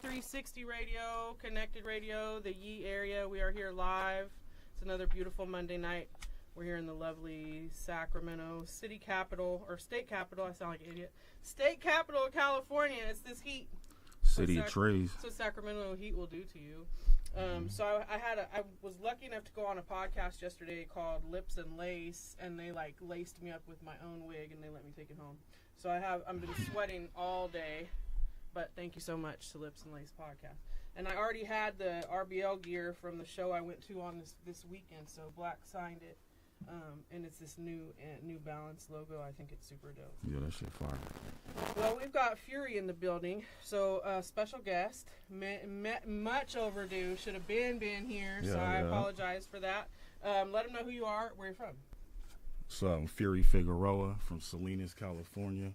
360 Radio, Connected Radio, the Yee area. We are here live. It's another beautiful Monday night. We're here in the lovely Sacramento city capital, or state capital. I sound like an idiot. State capital of California. It's this heat. City of trees. That's what Sacramento heat will do to you. So I was lucky enough to go on a podcast yesterday called Lips and Lace, and they like laced me up with my own wig, and they let me take it home. So I've been sweating all day. But thank you so much to Lips and Lace podcast. And I already had the RBL gear from the show I went to on this weekend. So Black signed it, and it's this new Balance logo. I think it's super dope. Yeah, that shit fire. Well, we've got Fury in the building. So special guest, much overdue. Should have been here. Yeah, so I apologize for that. Let them know who you are. Where you're from. So I'm Fury Figeroa from Salinas, California.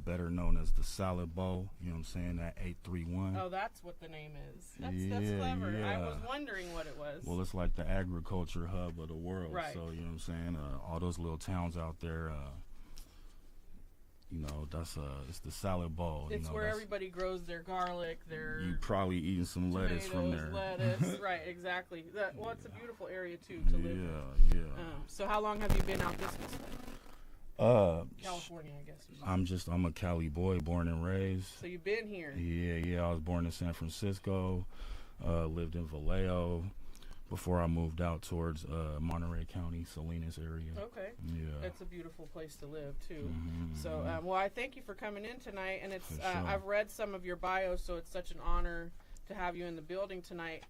Better known as the Salad Bowl, you know what I'm saying, that 831. Oh, that's what the name is. That's clever. Yeah. I was wondering what it was. Well, it's like the agriculture hub of the world. Right. So, you know what I'm saying, all those little towns out there, you know, it's the Salad Bowl. It's you know, where everybody grows their garlic, their you probably eating some lettuce from there. Lettuce, right, exactly. Well, it's a beautiful area, too, to live in. Yeah. So how long have you been out this way? California, I guess. I'm a Cali boy, born and raised. So you've been here? Yeah. I was born in San Francisco, lived in Vallejo before I moved out towards Monterey County, Salinas area. Okay. Yeah. It's a beautiful place to live too. Mm-hmm. So, well, I thank you for coming in tonight, and it's Sure. I've read some of your bio, so it's such an honor to have you in the building tonight.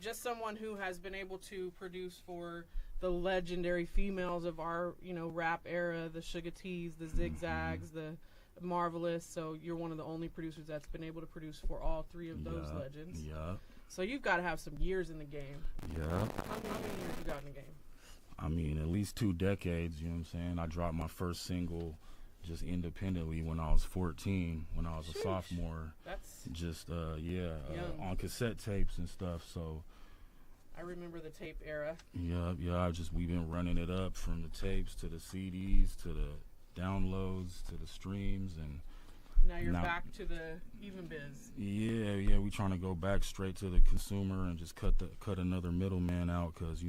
Just someone who has been able to produce for the legendary females of our, rap era, the Suga-T's, the Zigg Zaggs, the Marvaless. So you're one of the only producers that's been able to produce for all three of those legends. Yeah. So you've got to have some years in the game. Yeah. How many years you got in the game? I mean, at least 2 decades, you know what I'm saying? I dropped my first single just independently when I was 14, when I was a sophomore. That's just, on cassette tapes and stuff, so. I remember the tape era. Yeah, we've been running it up from the tapes to the CDs to the downloads to the streams, and now you're back to the even biz. Yeah, we trying to go back straight to the consumer and just cut another middleman out, because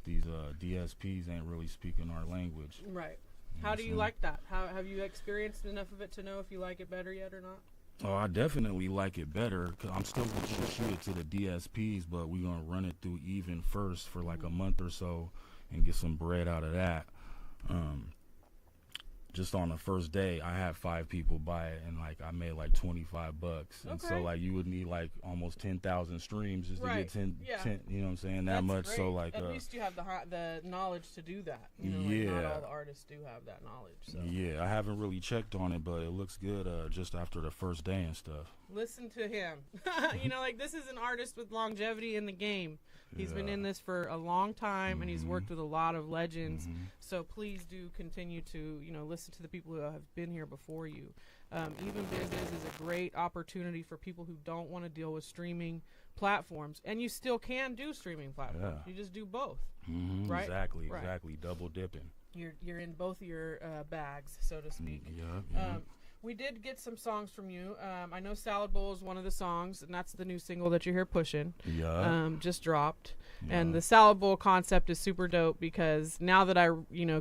these DSPs ain't really speaking our language. Right. How do you like that? How have you experienced enough of it to know if you like it better yet or not? Oh, I definitely like it better, because I'm still going to shoot it to the DSPs, but we're going to run it through even first for like a month or so and get some bread out of that. Just on the first day, I had 5 people buy it, and like I made like $25. And so like you would need like almost 10,000 streams just to get 10, you know what I'm saying, that much. Great. So like at least you have the knowledge to do that. Yeah. Like not all the artists do have that knowledge. So. Yeah, I haven't really checked on it, but it looks good just after the first day and stuff. Listen to him. Like this is an artist with longevity in the game. He's been in this for a long time, and he's worked with a lot of legends. So please do continue to, listen to the people who have been here before you. Even Business is a great opportunity for people who don't want to deal with streaming platforms, and you still can do streaming platforms. You just do both, right? Exactly, right. Double dipping. You're in both of your bags, so to speak. We did get some songs from you. I know Salad Bowl is one of the songs, and that's the new single that you're here pushing. Just dropped. And the Salad Bowl concept is super dope, because now that I,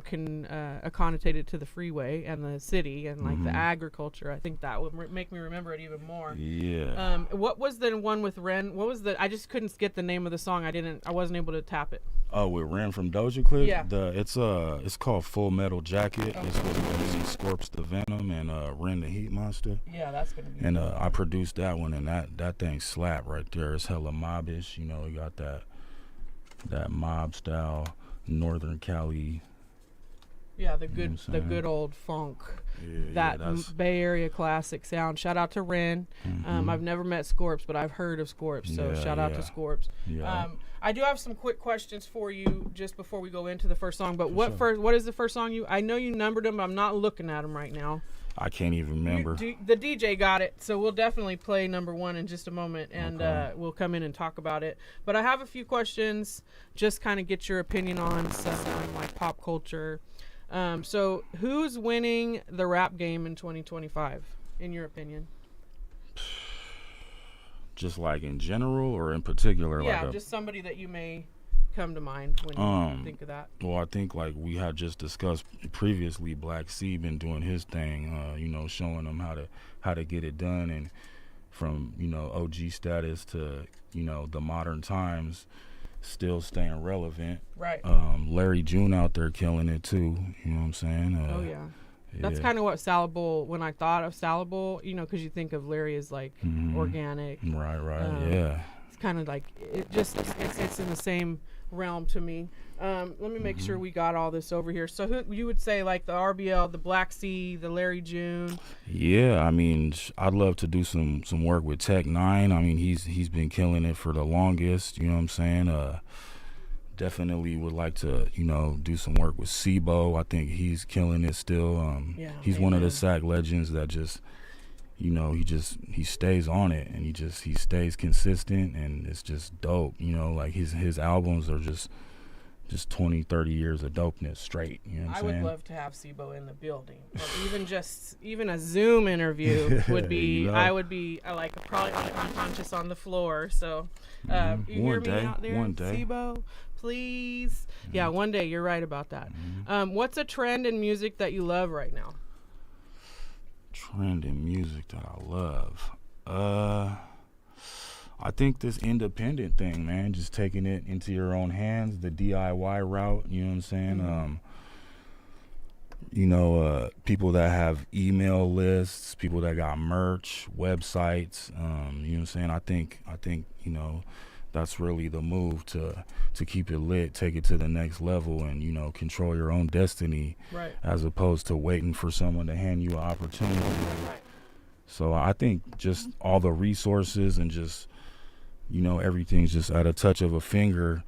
can connotate it to the freeway and the city and like the agriculture, I think that would make me remember it even more. Yeah. What was the one with Rene? What was I just couldn't get the name of the song. I wasn't able to tap it. Oh, with Rene from Doja Clip? Yeah. It's called Full Metal Jacket. Okay. It's with Scorps the Venom and Rene the Heat Monster. Yeah, that's gonna be. And I produced that one, and that thing slap right there. It's hella mobbish. You got that mob style Northern Cali. Yeah, the good old funk. That Bay Area classic sound. Shout out to Rene. I've never met Scorps, but I've heard of Scorps, so shout out to Scorps. I do have some quick questions for you just before we go into the first song. But what is the first song I know you numbered them, but I'm not looking at them right now. I can't even remember. The DJ got it, so we'll definitely play number 1 in just a moment, and we'll come in and talk about it. But I have a few questions, just kind of get your opinion on some like pop culture. So who's winning the rap game in 2025, in your opinion? Just like in general or in particular? Yeah, like just somebody that you may come to mind when you think of that. Well, I think like we had just discussed previously, Black C been doing his thing, you know, showing them how to get it done, and from, you know, OG status to, you know, the modern times, still staying relevant. Right. Larry June out there killing it too. You know what I'm saying? Oh yeah. That's kind of what Salable, when I thought of Salable, you know, because you think of Larry as like organic. Right, yeah. It's kind of like, it's in the same realm to me. Let me make sure we got all this over here. So who you would say, like the RBL, the Black Sea, the Larry June? Yeah, I mean, I'd love to do some work with Tech 9. I mean, he's been killing it for the longest, you know what I'm saying? Definitely would like to, you know, do some work with Sibo. I think he's killing it still. He's one of the Sac legends that just, you know, he stays on it, and he stays consistent, and it's just dope. You know, like his albums are just 20, 30 years of dopeness straight. You know what I'm saying? I would love to have Sibo in the building. Or even a Zoom interview would be, I would be like probably unconscious on the floor. So you hear me out there, Sibo? Please. Yeah, one day. You're right about that. What's a trend in music that you love right now? Trend in music that I love. I think this independent thing, man, just taking it into your own hands, the DIY route, you know what I'm saying? You know, people that have email lists, people that got merch, websites, you know what I'm saying? I think, you know, that's really the move to keep it lit, take it to the next level, and, you know, control your own destiny, right, as opposed to waiting for someone to hand you an opportunity. Right. So I think just all the resources and just, you know, everything's just at a touch of a finger,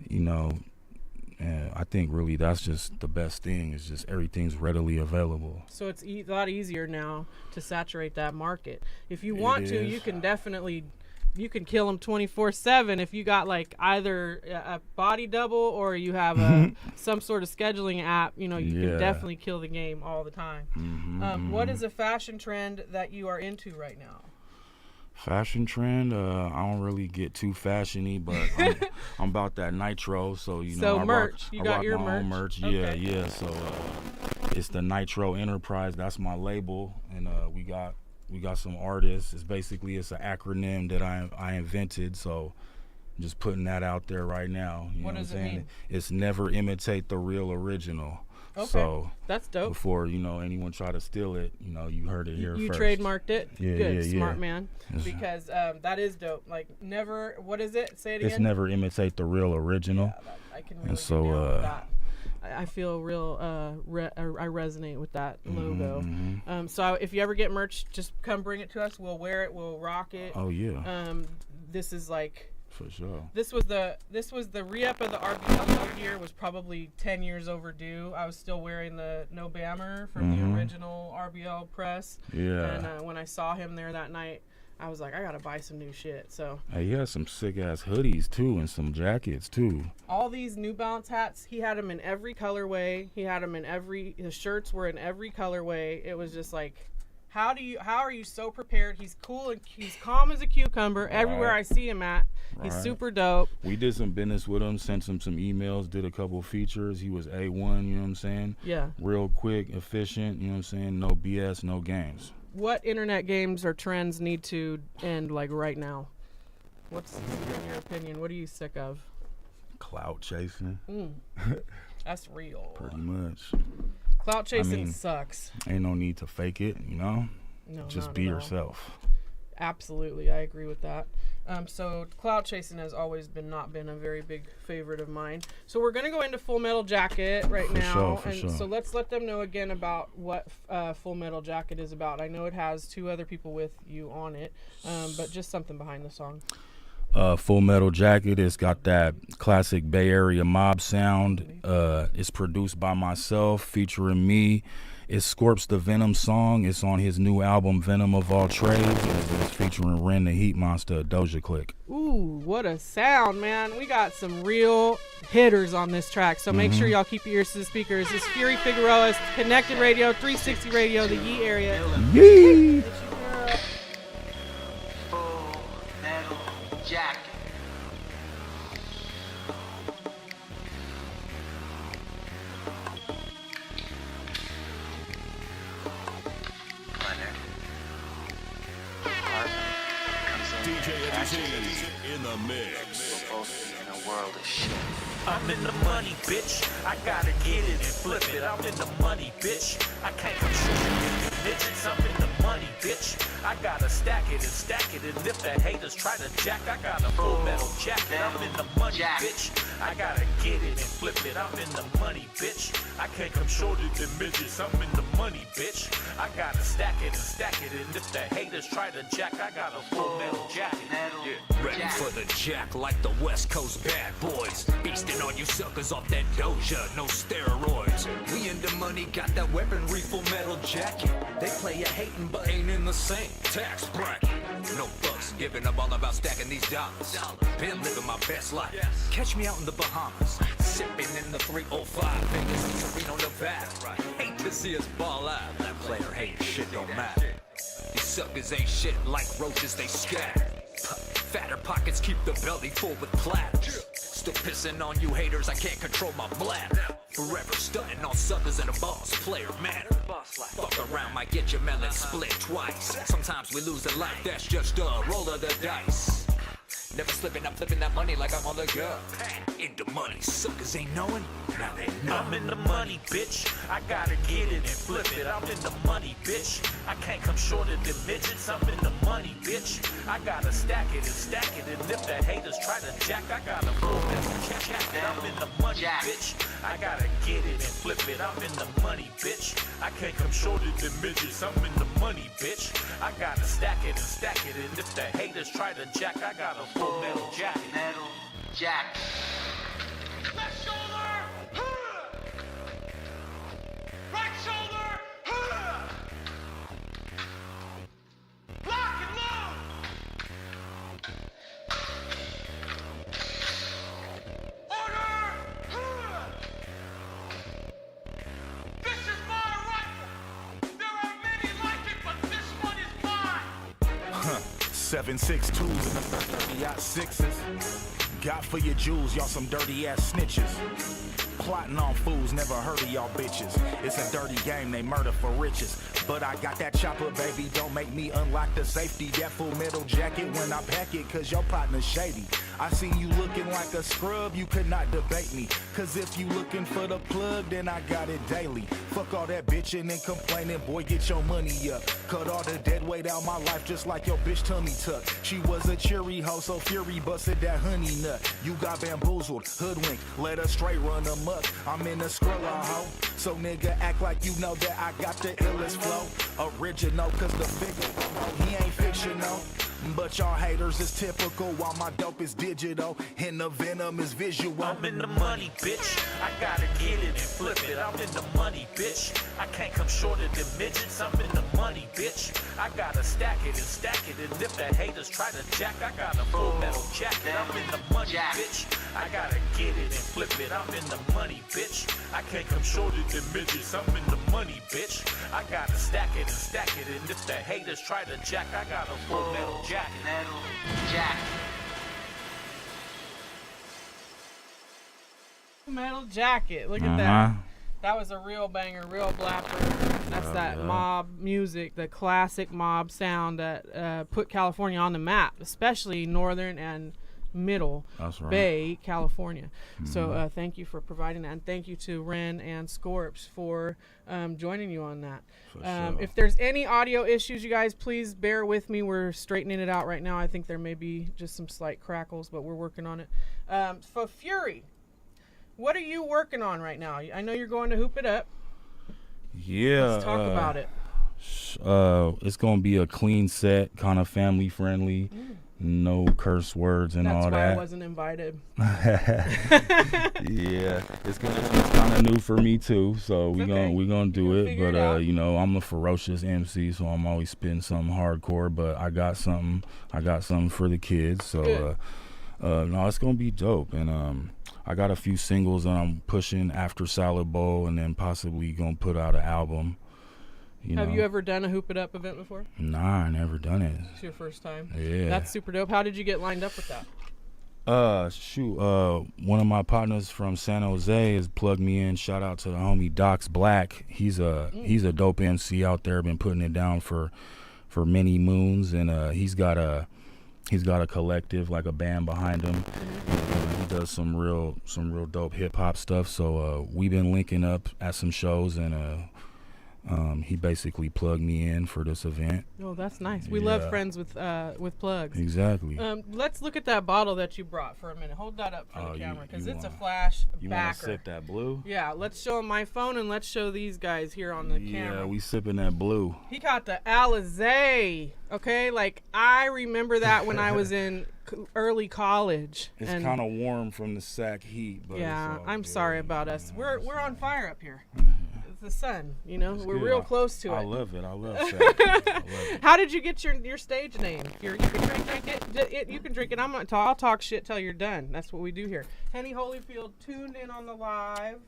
you know, and I think really that's just the best thing, is just everything's readily available. So it's a lot easier now to saturate that market. If you want to, you can definitely, you can kill them 24/7 if you got like either a body double or you have some sort of scheduling app. You know, you can definitely kill the game all the time. What is a fashion trend that you are into right now? Fashion trend, I don't really get too fashiony, but I'm about that nitro, so you know. So merch, you got your my own merch. Yeah. So it's the Nitro Enterprise. That's my label, and we got some artists. It's an acronym that I invented, so I'm just putting that out there right now. You what know does what I'm it saying? mean? It's never imitate the real original. Okay, so that's dope. Before, you know, anyone try to steal it, you know, you heard it here you first. You trademarked it? Yeah, good, yeah, smart man. Because that is dope. Like, never, what is it? Say it again. It's never imitate the real original. Yeah, I can really get down with that. I feel real, I resonate with that logo. So if you ever get merch, just come bring it to us. We'll wear it. We'll rock it. Oh, yeah. This is like... For sure. This was the re-up of the RBL gear, was probably 10 years overdue. I was still wearing the No Bammer from the original RBL press. Yeah. And when I saw him there that night, I was like, I gotta buy some new shit. So he has some sick ass hoodies too, and some jackets too. All these New Balance hats, he had them in every colorway. He had them in his shirts were in every colorway. It was just like, how are you so prepared? He's cool and he's calm as a cucumber. Right. Everywhere I see him at, he's super dope. We did some business with him, sent him some emails, did a couple features. He was A1, you know what I'm saying? Yeah. Real quick, efficient, you know what I'm saying? No BS, no games. What internet games or trends need to end like right now? What's in your opinion? What are you sick of? Clout chasing. That's real. Pretty much. Clout chasing sucks. Ain't no need to fake it, you know? No, just be yourself. Absolutely, I agree with that. So clout chasing has always not been a very big favorite of mine. So we're gonna go into Full Metal Jacket now, for sure. So let's let them know again about what Full Metal Jacket is about. I know it has 2 other people with you on it, but just something behind the song. Full Metal Jacket, it's got that classic Bay Area mob sound. It's produced by myself, featuring me. It's Scorp's the Venom song. It's on his new album, Venom of All Trades. It's featuring Rene the Heat Monster, Doja Click. Ooh, what a sound, man. We got some real hitters on this track, so make sure y'all keep your ears to the speakers. It's Fury Figeroa, it's Connected Radio, 360 Radio, the Yee area. Yee! in the mix. We're both in a world of shit. I'm in the money, bitch. I gotta get it and flip it. I'm in the money, bitch. I can't control it. Bitches, I'm in the money, bitch. I gotta stack it and stack it. And if the haters try to jack, I got a full metal jacket. I'm in the money, bitch. I gotta get it and flip it. I'm in the money, bitch. I can't come shorter than midgets. I'm in the money, bitch. I gotta stack it and stack it. And if the haters try to jack, I got a full metal jacket. Yeah. Ready for the jack like the West Coast bad boys. Beasting on you suckers off that doja, no steroids. We in the money, got that weaponry, full metal jacket. They play a hating but ain't in the same tax bracket. No fucks, giving up all about stacking these dollars. Been living my best life. Catch me out in the Bahamas, sipping in the 305 Vegas, Reno, Nevada. Hate to see us ball out. That player hate shit don't matter. These suckers ain't shit like roaches, they scatter. Fatter pockets keep the belly full with platters. Still pissing on you haters, I can't control my bladder. Forever stunting on suckers in a boss player manner. Fuck around, might get your melon split twice. Sometimes we lose a life, that's just a roll of the dice. Never slipping, I'm flipping that money like I'm on the go. In the money, suckers ain't knowing, now they know. I'm in the money, bitch. I gotta get it and flip it. I'm in the money, bitch. I can't come shorter than midgets. I'm in the money, bitch. I gotta stack it and stack it. And if the haters try to jack, I got a full metal jacket. I'm in the money, bitch. I gotta get it and flip it. I'm in the money, bitch. I can't come shorter than midgets. I'm in the money, bitch. I gotta stack it and stack it. And if the haters try to jack, I got a full metal jacket. Metal jacket. Left shoulder! Right shoulder! Lock and load! Order! This is my rifle! There are many like it, but this one is mine! 7.62s and the 30-6s. Got for your jewels, y'all some dirty ass snitches. Plotting on fools, never heard of y'all bitches. It's a dirty game, they murder for riches. But I got that chopper, baby, don't make me unlock the safety. That full metal jacket when I pack it, cause your partner's shady. I see you looking like a scrub, you could not debate me. Cause if you looking for the plug, then I got it daily. Fuck all that bitching and complaining, boy, get your money up. Cut all the dead weight out my life just like your bitch tummy tuck. She was a cheery hoe, so Fury busted that honey nut. You got bamboozled, hoodwinked, let her straight run amok. I'm in a Skrilla hoe, so nigga act like you know that I got the illest flow. Original, cause the figure, he ain't fictional. But y'all haters is typical, while my dope is digital, and the venom is visual. I'm in the money, bitch. I gotta get it and flip it. I'm in the money, bitch. I can't come shorter than midgets. I'm in the money, bitch. I gotta stack it and stack it. And if the haters try to jack, I got a full metal jacket. I'm in the money, bitch. I gotta get it and flip it. I'm in the money, bitch. I can't come shorter than midgets. I'm in the money, bitch. I gotta stack it and stack it. And if the haters try to jack, I got a full metal jacket. Metal jacket. Metal jacket. Look at that. That was a real banger, real blapper. That's that mob music, the classic mob sound that put California on the map, especially northern and middle Bay, California. So thank you for providing that, and thank you to Rene and Scorps for joining you on that. If there's any audio issues, you guys, please bear with me. We're straightening it out right now. I think there may be just some slight crackles, but we're working on it. For Fury, what are you working on right now? I know you're going to hoop it up. Yeah. Let's talk about it. It's going to be a clean set, kind of family friendly. No curse words and all that. That's why I wasn't invited. Yeah, it's kind of new for me too. So we gonna do it. But you know, I'm a ferocious MC, so I'm always spitting something hardcore. But I got something for the kids. So no, it's gonna be dope. And I got a few singles that I'm pushing after Salad Bowl, and then possibly gonna put out an album. Have you ever done a Hoop It Up event before? Nah, I never done it. It's your first time? Yeah. That's super dope. How did you get lined up with that? One of my partners from San Jose has plugged me in. Shout out to the homie Docs Black. He's a dope MC out there, been putting it down for many moons, and he's got a He's got a collective, like a band behind him. He does some real dope hip hop stuff. So we've been linking up at some shows, and he basically plugged me in for this event. Oh, that's nice. We love friends with plugs. Exactly. Let's look at that bottle that you brought for a minute. Hold that up for the camera, because it's a flash backer. You want to sip that blue? Yeah, let's show my phone and let's show these guys here on the camera. Yeah, we sipping that blue. He got the Alizé. Okay, like I remember that when I was in early college. It's kind of warm from the sack heat, but yeah, I'm sorry about us. We're on fire up here. It's the sun, you know. It's we're good. real close to it. I love it. I love sack. How did you get your stage name? You can drink it. You can drink it. I'll talk shit till you're done. That's what we do here. Henny Holyfield tuned in on the live.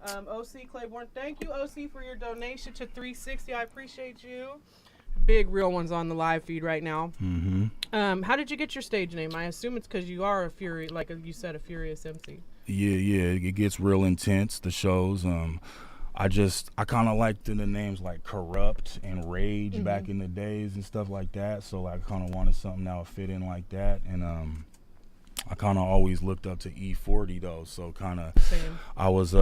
OC Claiborne, thank you, OC, for your donation to 360. I appreciate you. Big real ones on the live feed right now. How did you get your stage name? I assume it's because you are a fury, like you said, a furious MC. Yeah, it gets real intense, the shows. I kind of liked the names like Corrupt and Rage back in the days and stuff like that. So I kind of wanted something that would fit in like that. And I kind of always looked up to E40 though. So kind of, I was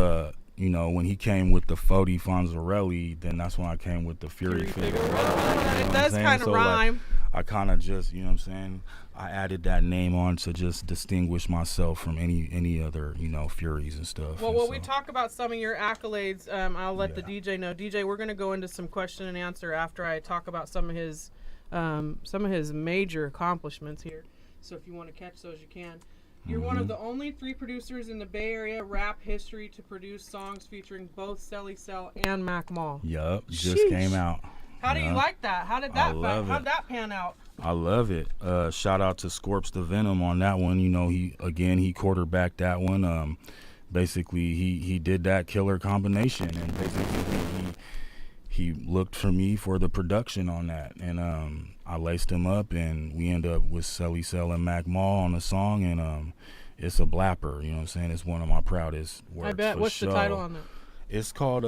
you know, when he came with the Fodi Fonzarelli, then that's when I came with the Fury Figeroa. It does kind of rhyme. I kind of just, you know what I'm saying, I added that name on to just distinguish myself from any other, you know, Furies and stuff. Well, when we talk about some of your accolades, I'll let the DJ know. DJ, we're going to go into some question and answer after I talk about some of his major accomplishments here. So if you want to catch those, you can. You're one of the only 3 producers in the Bay Area rap history to produce songs featuring both Celly Cel and Mac Mall. Yup, just came out. How do you like that? How did that pan out? I love it. Shout out to Scorps the Venom on that one. You know, he quarterbacked that one. Basically, he did that killer combination, and basically he looked for me for the production on that, and I laced him up, and we end up with Celly Cel and Mac Mall on the song, and it's a blapper. You know what I'm saying? It's one of my proudest works. I bet. What's the title on that? It's called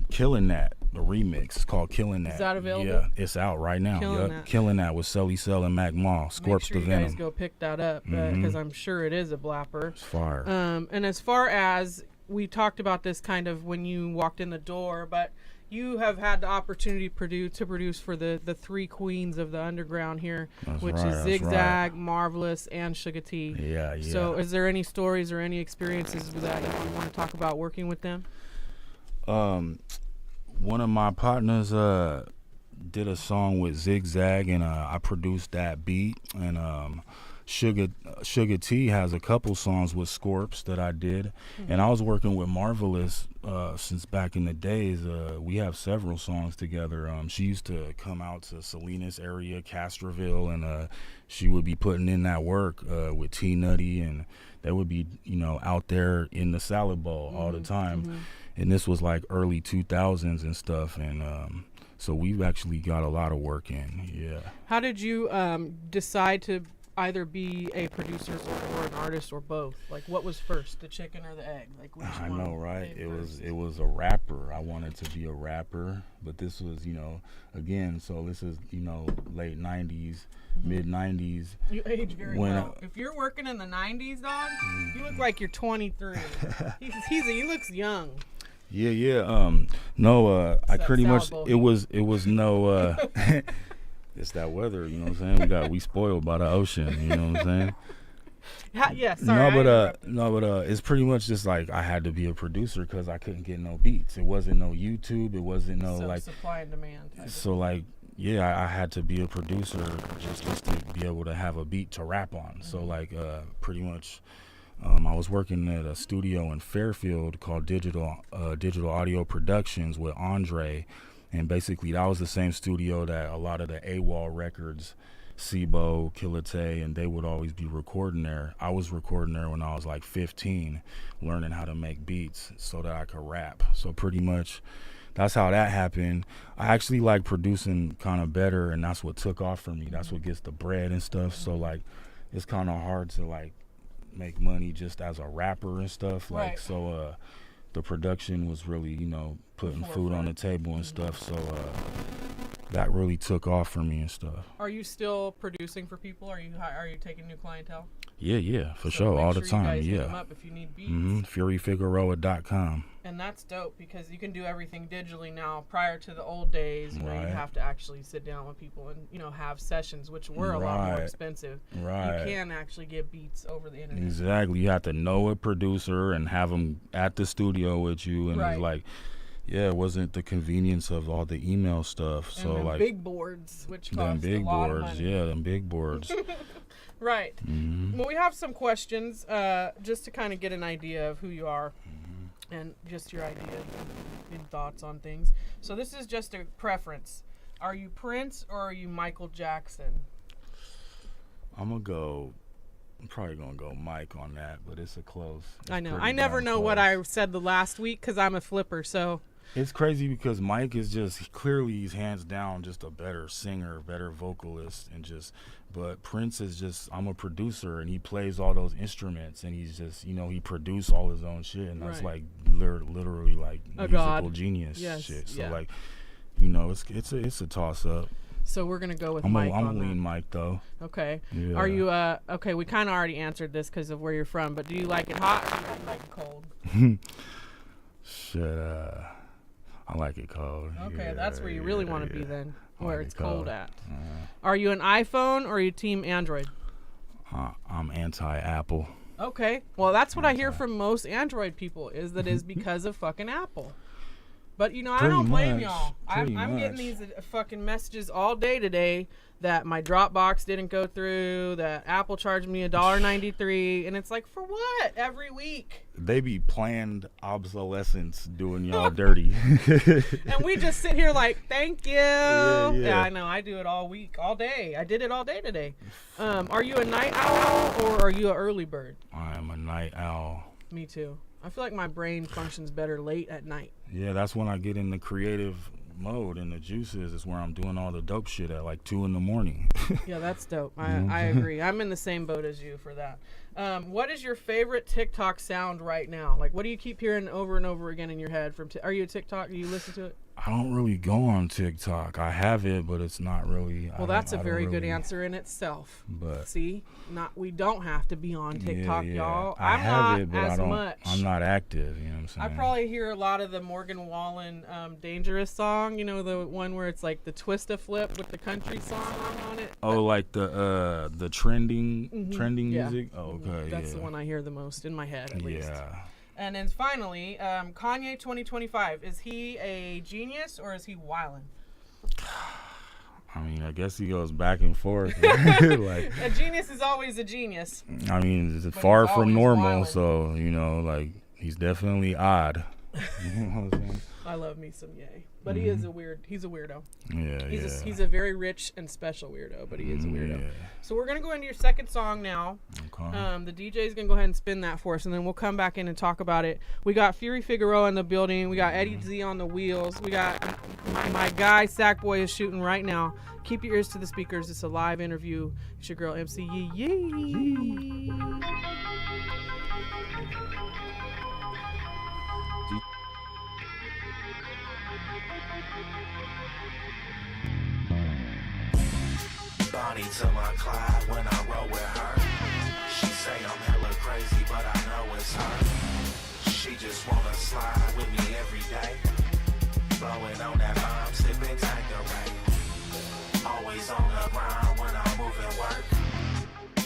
Killin' That, the remix. It's called Killin' That. Is that available? Yeah, it's out right now. Killin' That with Celly Cel and Mac Mall. Scorps the Venom. Make sure you guys go pick that up, because I'm sure it is a blapper. It's fire. And as far as we talked about this kind of when you walked in the door, but you have had the opportunity to produce for the 3 queens of the underground here, which is Zigg Zagg, Marvaless, and Suga-T. Yeah. So is there any stories or any experiences that you want to talk about working with them? One of my partners did a song with Zigg Zagg, and I produced that beat, and Suga-T has a couple songs with Scorps that I did, and I was working with Marvaless since back in the days. We have several songs together. She used to come out to Salinas area, Castroville, and she would be putting in that work with T-Nutty, and they would be, you know, out there in the salad bowl all the time. And this was like early 2000s and stuff, and so we've actually got a lot of work in. Yeah. How did you decide to either be a producer or an artist or both? Like, what was first, the chicken or the egg? Like, I know, right? It was a rapper. I wanted to be a rapper, but this was, you know, again, so this is, you know, late 90s, mid 90s. You age very well. If you're working in the 90s, dog, you look like you're 23. He looks young. Yeah. No, I pretty much, it was no, it's that weather, you know what I'm saying? We spoiled by the ocean, you know what I'm saying? Yeah, sorry. No, but it's pretty much just like I had to be a producer because I couldn't get no beats. It wasn't no YouTube. It wasn't no like supply and demand. So like, yeah, I had to be a producer just to be able to have a beat to rap on. So like, pretty much, I was working at a studio in Fairfield called Digital Audio Productions with Andre. And basically, that was the same studio that a lot of the AWOL records, Sibo, Kilate, and they would always be recording there. I was recording there when I was like 15, learning how to make beats so that I could rap. So pretty much, that's how that happened. I actually like producing kind of better, and that's what took off for me. That's what gets the bread and stuff. So like, it's kind of hard to like make money just as a rapper and stuff. Like, right. So the production was really, you know, putting food on the table and stuff. So that really took off for me and stuff. Are you still producing for people? Are you taking new clientele? Yeah, for So sure, make all sure the you time. guys hit Yeah. them up if you need beats. FuryFigeroa.com. And that's dope because you can do everything digitally now. Prior to the old days where you'd have to actually sit down with people and have sessions, which were a lot more expensive. Right. You can actually get beats over the internet. Exactly. You have to know a producer and have them at the studio with you, and it's like, it wasn't the convenience of all the email stuff. And So them like big boards, which them cost big a lot boards, of money. them big boards. Right. Well, we have some questions just to kind of get an idea of who you are and just your ideas and thoughts on things. So this is just a preference. Are you Prince or are you Michael Jackson? I'm probably gonna go Mike on that, but it's a close. I know. I never know what I said the last week because I'm a flipper. So it's crazy because Mike is he's hands down just a better singer, better vocalist, but Prince is I'm a producer and he plays all those instruments and he's just, he produced all his own shit, and that's like literally like a musical god. Genius Yes. shit. So Yeah. like, it's a toss up. So we're gonna go with Mike. I'm on gonna lean that. Mike though. Okay. Yeah. Are you okay? We kind of already answered this because of where you're from, but do you like it hot or do you like it cold? Shit, I like it cold. Okay, that's where you really want to be then, where like it's it cold cold. at. Are you an iPhone or are you team Android? I'm anti-Apple. Okay, well that's what I hear from most Android people is that is because of fucking Apple. But I don't blame y'all. I'm getting these fucking messages all day today that my Dropbox didn't go through, that Apple charged me $1.93, and it's like, for what? Every week. They be planned obsolescence doing y'all dirty. And we just sit here like, thank you. Yeah. I know. I do it all week, all day. I did it all day today. Are you a night owl or are you an early bird? I am a night owl. Me too. I feel like my brain functions better late at night. Yeah, that's when I get in the creative mode, and the juices is where I'm doing all the dope shit at like 2 a.m. Yeah, that's dope. I agree. I'm in the same boat as you for that. What is your favorite TikTok sound right now? Like, what do you keep hearing over and over again in your head from? Are you a TikTok? Do you listen to it? I don't really go on TikTok. I have it, but it's not really. Well, that's a very good answer in itself. But see, we don't have to be on TikTok, y'all. I have it, but I'm not active. You know what I'm saying? I probably hear a lot of the Morgan Wallen "Dangerous" song. The one where it's like the twist a flip with the country song on it. Oh, like the trending music. Oh, okay, That's the one I hear the most in my head, at least. Yeah. And then finally, Kanye 2025. Is he a genius or is he wildin'? I mean, I guess he goes back and forth. Like, a genius is always a genius. I mean, it's But far he's from always normal, wildin'. so, like, he's definitely odd. You know what I'm saying? I love me some Ye. But he's a weirdo. Yeah, He's a very rich and special weirdo, but he is a weirdo. Yeah. So we're going to go into your second song now. Okay. The DJ is going to go ahead and spin that for us, and then we'll come back in and talk about it. We got Fury Figeroa in the building. We got Eddie Z on the wheels. We got my guy, Sackboy, is shooting right now. Keep your ears to the speakers. It's a live interview. It's your girl, MC Yee. Bonnie to my Clyde when I roll with her. She say I'm hella crazy, but I know it's her. She just wanna slide with me every day. Blowing on that bomb, sipping Tanqueray. Always on the grind when I'm moving work.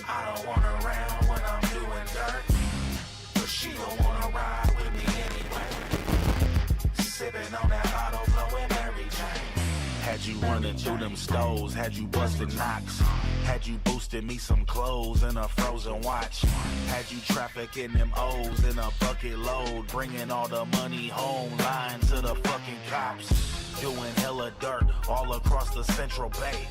I don't want her around when I'm doing dirt. But she gon' wanna ride with me anyway. Sipping on that bottle, blowing Mary Jane. Had you running through them stoves, had you busting knocks, had you boosted me some clothes in a frozen watch, had you trafficking them O's in a bucket load, bringing all the money home, lying to the fucking cops, doing hella dirt all across the Central Bay,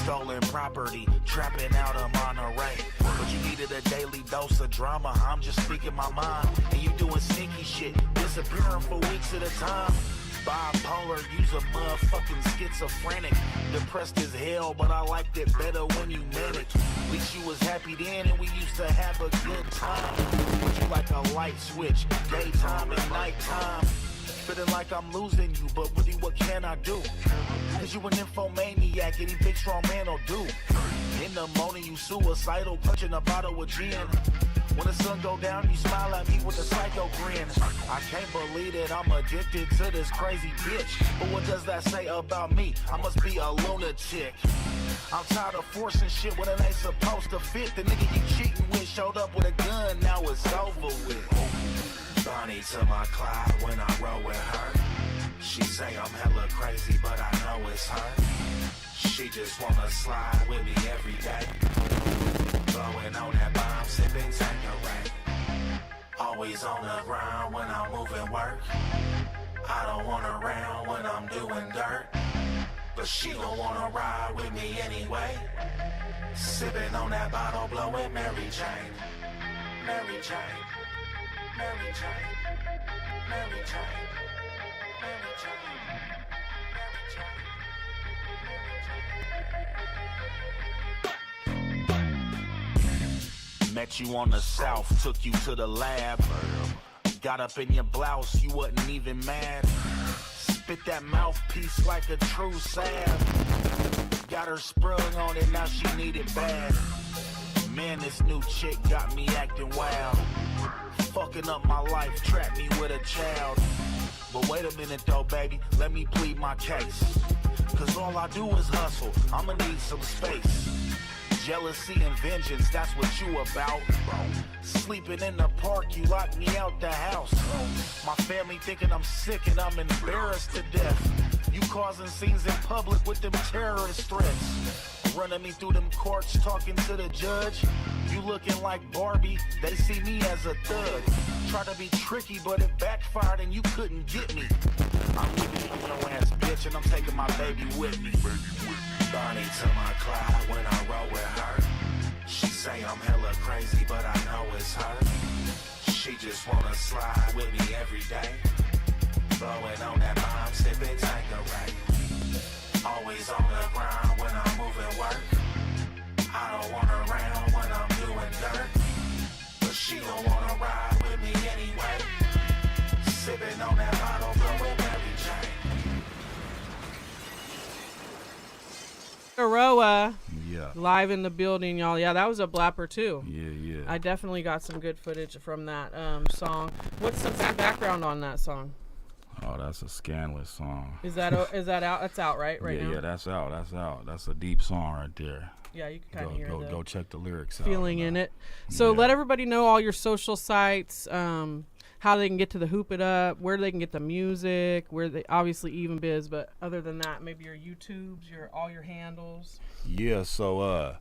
stolen property, trapping out of Monterey, but you needed a daily dose of drama, I'm just speaking my mind, and you doing sneaky shit, disappearing for weeks at a time. Bipolar, use a motherfucking schizophrenic. Depressed as hell, but I liked it better when you manic. At least you was happy then and we used to have a good time. But you like a light switch, daytime and nighttime. Feeling like I'm losing you, but really what can I do? Cause you an infomaniac, any big strong man will do. In the morning you suicidal, punching a bottle of gin. When the sun go down, you smile at me with a psycho grin. I can't believe that I'm addicted to this crazy bitch. But what does that say about me? I must be a lunatic. I'm tired of forcing shit when it ain't supposed to fit. The nigga you cheating with showed up with a gun, now it's over with. Bonnie to my Clyde when I roll with her. She say I'm hella crazy, but I know it's her. She just wanna slide with me every day. Blowing on that bomb, sipping Tanqueray. Always on the ground when I'm moving work. I don't want her around when I'm doing dirt. But she don't wanna ride with me anyway. Sipping on that bottle, blowing Mary Jane. Mary Jane. Mary Jane. Mary Jane. Mary Jane. Mary Jane. Met you on the south, took you to the lab. Got up in your blouse, you wasn't even mad. Spit that mouthpiece like a true salve. Got her sprung on it, now she need it bad. Man, this new chick got me acting wild. Fucking up my life, trapped me with a child. But wait a minute though, baby, let me plead my case. Cause all I do is hustle, I'ma need some space. Jealousy and vengeance, that's what you about. Sleeping in the park, you locked me out the house. My family thinking I'm sick and I'm embarrassed to death. You causing scenes in public with them terrorist threats. Running me through them courts, talking to the judge. You looking like Barbie, they see me as a thug. Try to be tricky, but it backfired and you couldn't get me. I'm leaving your ass bitch and I'm taking my baby with me. Bonnie to my Clyde when I roll with her. She say I'm hella crazy, but I know it's her. She just wanna slide with me every day. Blowing on that bomb, sipping Tanqueray. Always on the ground when I'm moving work. I don't want her around when I'm doing dirt. But she don't wanna ride with me anyway. Sipping on that bottle, blowing Mary Jane. Figeroa, Yeah. live in the building, y'all. Yeah, that was a blapper too. Yeah. I definitely got some good footage from that song. What's some background on that song? Oh, that's a scandalous song. Is that out? That's out, right now? Yeah, that's out. That's a deep song right there. Yeah, you can kind of hear the Go check the lyrics out. feeling in it. So let everybody know all your social sites, how they can get to the Hoop It Up, where they can get the music, where they obviously Even Biz, but other than that, maybe your YouTubes, all your handles. Yeah, so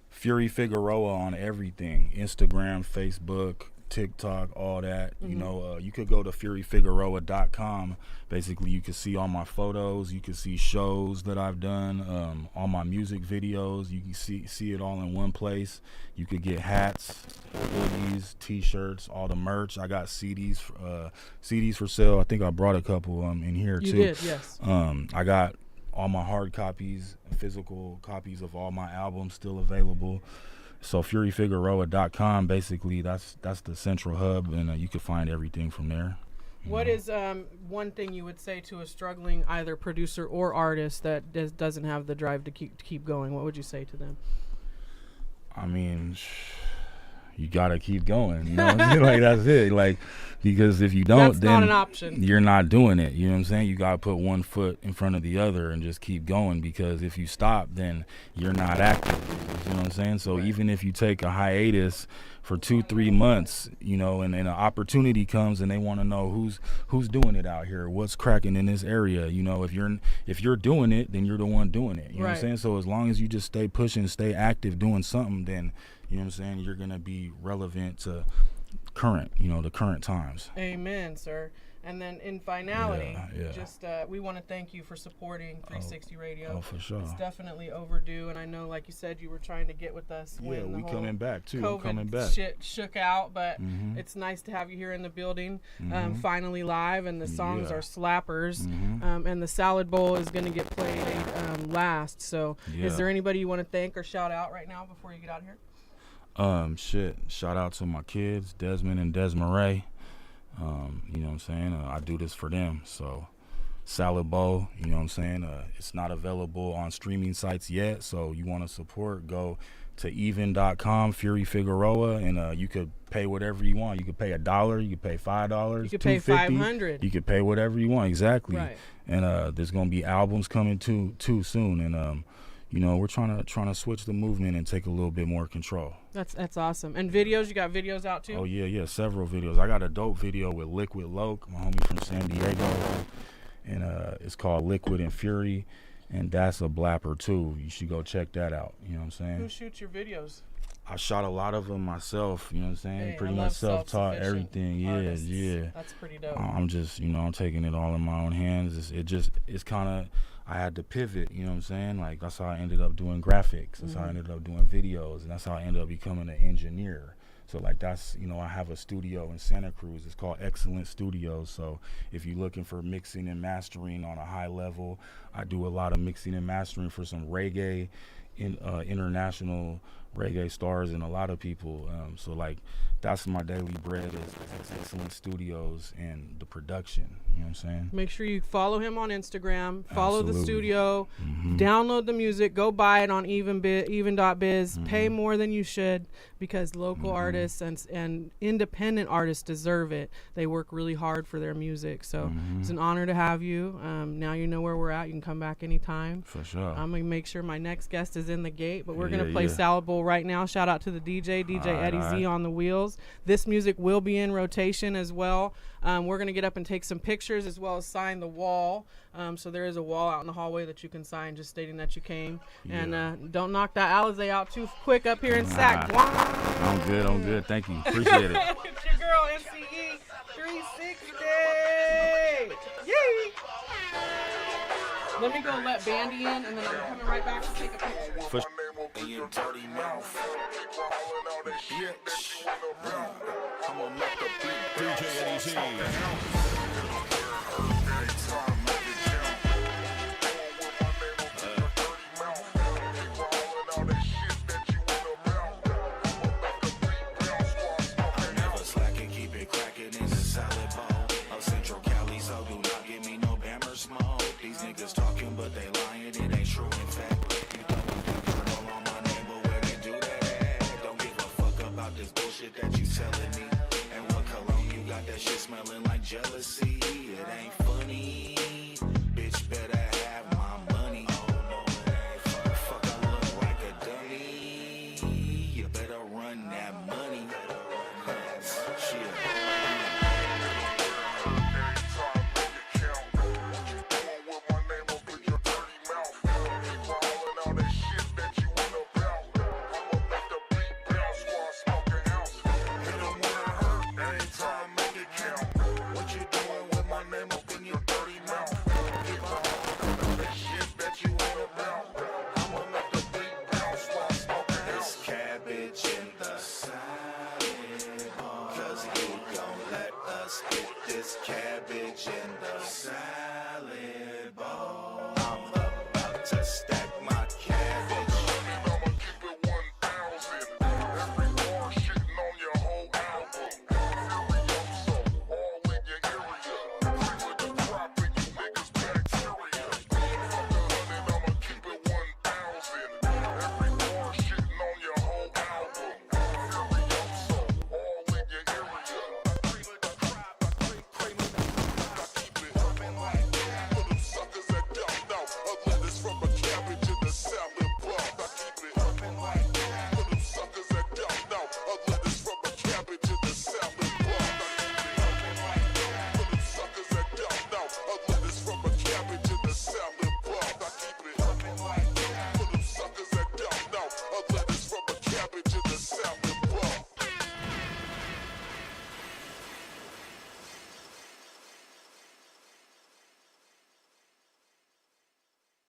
Fury Figeroa on everything. Instagram, Facebook, TikTok, all that. You know, you could go to furyfigeroa.com. Basically, you can see all my photos. You can see shows that I've done, all my music videos. You can see it all in one place. You could get hats, hoodies, T-shirts, all the merch. I got CDs for sale. I think I brought a couple in here too. You did, yes. I got all my hard copies, physical copies of all my albums still available. So furyfigeroa.com, basically, that's the central hub, and you can find everything from there. What is one thing you would say to a struggling either producer or artist that doesn't have the drive to keep going? What would you say to them? I mean, you gotta keep going. You know, like that's it. Like, because if you don't, that's then not an option. You're not doing it. You know what I'm saying? You gotta put one foot in front of the other and just keep going. Because if you stop, then you're not active. You know what I'm saying? So even if you take a hiatus for 2-3 months, you know, and an opportunity comes and they want to know who's doing it out here, what's cracking in this area. You know, if you're doing it, then you're the one doing it. You know what I'm saying? So as long as you just stay pushing, stay active, doing something, then you know what I'm saying, you're gonna be relevant to the current times. Amen, sir. And then in finality, Yeah. just we want to thank you for supporting 360 Radio. Oh, for sure. It's definitely overdue, and I know, like you said, you were trying to get with us when the we whole coming back too. COVID Coming back. shit shook out, but it's nice to have you here in the building, finally live, and the songs are slappers, and the salad bowl is going to get played last. So is there anybody you want to thank or shout out right now before you get out of here? Shout out to my kids, Desmond and Desmarais. You know what I'm saying? I do this for them. So Salad Bowl, you know what I'm saying? It's not available on streaming sites yet. So you want to support, go to even.com, Fury Figeroa, and you could pay whatever you want. You could pay $1, you could pay $5, you could pay $500. You could pay whatever you want, exactly. Right. And there's gonna be albums coming too soon, and you know, we're trying to switch the movement and take a little bit more control. That's awesome. And videos, you got videos out too? Oh yeah, several videos. I got a dope video with Liquid Loke, my homie from San Diego, and it's called Liquid and Fury. And that's a blapper too. You should go check that out. You know what I'm saying? Who shoots your videos? I shot a lot of them myself. You know what I'm saying? Hey, pretty I much love self-taught self-sufficient everything. artists. Yeah. That's pretty dope. I'm just, you know, I'm taking it all in my own hands. It's kind of, I had to pivot. You know what I'm saying? Like that's how I ended up doing graphics. That's how I ended up doing videos, and that's how I ended up becoming an engineer. So like that's, you know, I have a studio in Santa Cruz. It's called Excellent Studios. So if you're looking for mixing and mastering on a high level, I do a lot of mixing and mastering for some reggae, international reggae stars and a lot of people. So like that's my daily bread is Excellent Studios and the production. You know what I'm saying? Make sure you follow him on Instagram, follow the Absolutely. studio, download the music, go buy it on even.biz, pay more than you should because local artists and independent artists deserve it. They work really hard for their music. So it's an honor to have you. Now you know where we're at. You can come back anytime. For sure. I'm going to make sure my next guest is in the gate, but we're going to Yeah, play yeah. Salad Bowl right now. Shout out to the DJ Eddie Z on the wheels. This music will be in rotation as well. We're going to get up and take some pictures as well as sign the wall. So there is a wall out in the hallway that you can sign just stating that you came. And don't knock that Alizé out too quick up here in Sac. I'm good. Thank you. Appreciate it. It's your girl, MCE 360. Yay! Let me go let Bandy in, and then I'm coming right back to take a picture. For In your dirty mouth, bitch. I'ma make a beat. DJ Eddie Z. I never slack and keep it cracking in the salad bowl of Central Cali, so do not give me no Bammer smoke. These niggas talking, but they lying, it ain't true. In fact, you don't on my name, but where they do that at? Don't give a fuck about this bullshit that you telling me. And what cologne you got, that shit smelling like jealousy. It ain't funny. Bitch better have my money. Oh no, it ain't funny. Fuck, I look like a dummy. You better run that money. Shit. Cabbage in the salad bowl. I'm about to